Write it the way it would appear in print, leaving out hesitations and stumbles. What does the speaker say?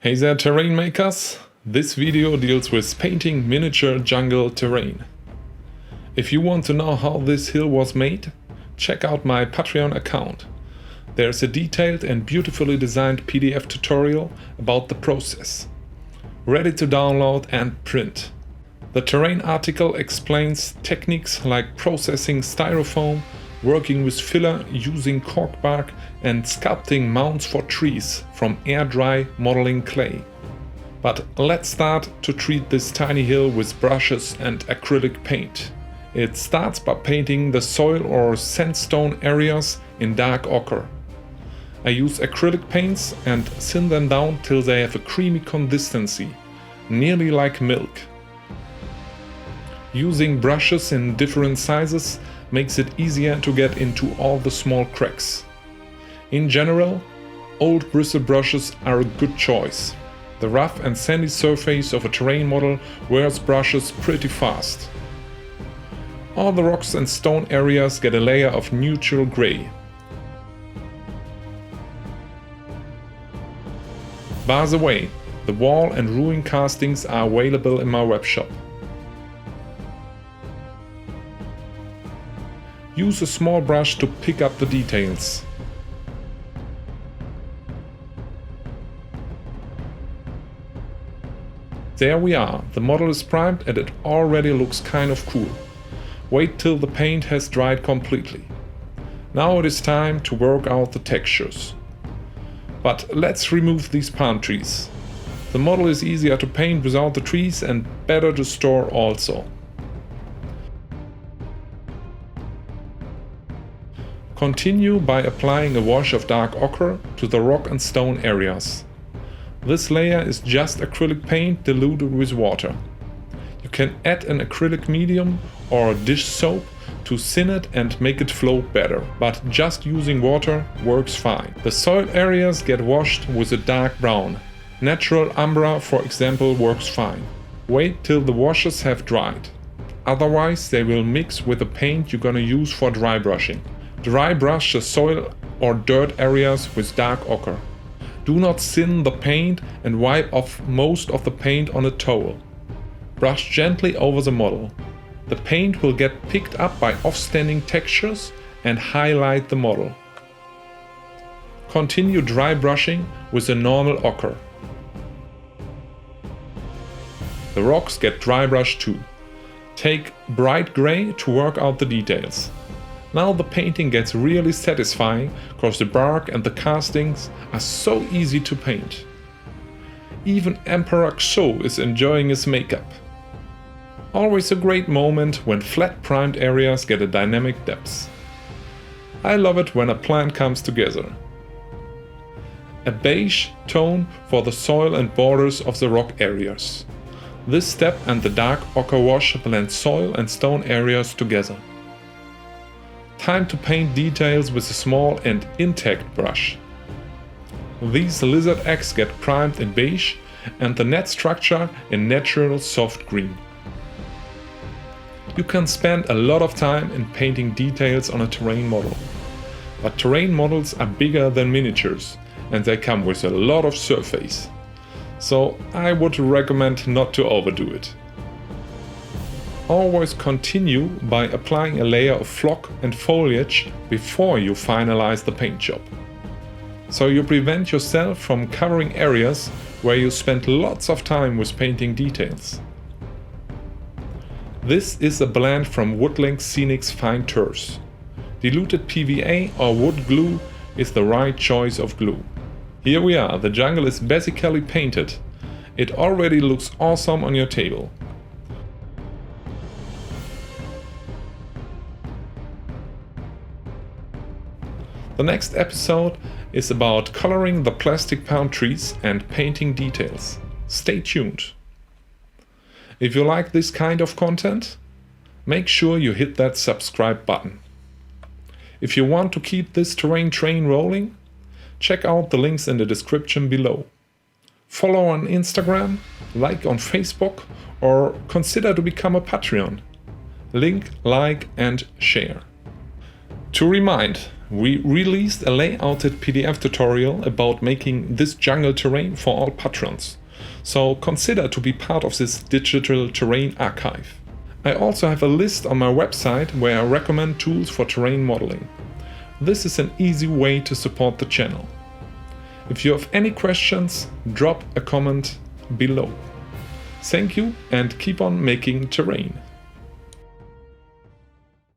Hey there, terrain makers! This video deals with painting miniature jungle terrain. If you want to know how this hill was made, check out my Patreon account. There's a detailed and beautifully designed PDF tutorial about the process, ready to download and print. The terrain article explains techniques like processing styrofoam, working with filler using cork bark, and sculpting mounts for trees from air-dry modeling clay. But let's start to treat this tiny hill with brushes and acrylic paint. It starts by painting the soil or sandstone areas in dark ochre. I use acrylic paints and thin them down till they have a creamy consistency, nearly like milk. Using brushes in different sizes makes it easier to get into all the small cracks. In general, old bristle brushes are a good choice. The rough and sandy surface of a terrain model wears brushes pretty fast. All the rocks and stone areas get a layer of neutral gray. By the way, the wall and ruin castings are available in my webshop. Use a small brush to pick up the details. There we are, the model is primed and it already looks kind of cool. Wait till the paint has dried completely. Now it is time to work out the textures. But let's remove these palm trees. The model is easier to paint without the trees and better to store also. Continue by applying a wash of dark ochre to the rock and stone areas. This layer is just acrylic paint diluted with water. You can add an acrylic medium or dish soap to thin it and make it flow better, but just using water works fine. The soil areas get washed with a dark brown. Natural umbra, for example, works fine. Wait till the washes have dried. Otherwise they will mix with the paint you're gonna use for dry brushing. Dry brush the soil or dirt areas with dark ochre. Do not thin the paint and wipe off most of the paint on a towel. Brush gently over the model. The paint will get picked up by offstanding textures and highlight the model. Continue dry brushing with a normal ochre. The rocks get dry brushed too. Take bright gray to work out the details. Now the painting gets really satisfying because the bark and the castings are so easy to paint. Even Emperor Xo is enjoying his makeup. Always a great moment when flat primed areas get a dynamic depth. I love it when a plan comes together. A beige tone for the soil and borders of the rock areas. This step and the dark ochre wash blend soil and stone areas together. Time to paint details with a small and intact brush. These lizard eggs get primed in beige and the net structure in natural soft green. You can spend a lot of time in painting details on a terrain model. But terrain models are bigger than miniatures and they come with a lot of surface. So I would recommend not to overdo it. Always continue by applying a layer of flock and foliage before you finalize the paint job. So you prevent yourself from covering areas where you spend lots of time with painting details. This is a blend from Woodland Scenics Fine Turfs. Diluted PVA or wood glue is the right choice of glue. Here we are, the jungle is basically painted. It already looks awesome on your table. The next episode is about coloring the plastic palm trees and painting details. Stay tuned. If you like this kind of content, make sure you hit that subscribe button. If you want to keep this terrain train rolling, check out the links in the description below. Follow on Instagram, like on Facebook, or consider to become a Patreon. Link, like and share. To remind, we released a layouted PDF tutorial about making this jungle terrain for all patrons, so consider to be part of this digital terrain archive. I also have a list on my website where I recommend tools for terrain modeling. This is an easy way to support the channel. If you have any questions, drop a comment below. Thank you and keep on making terrain.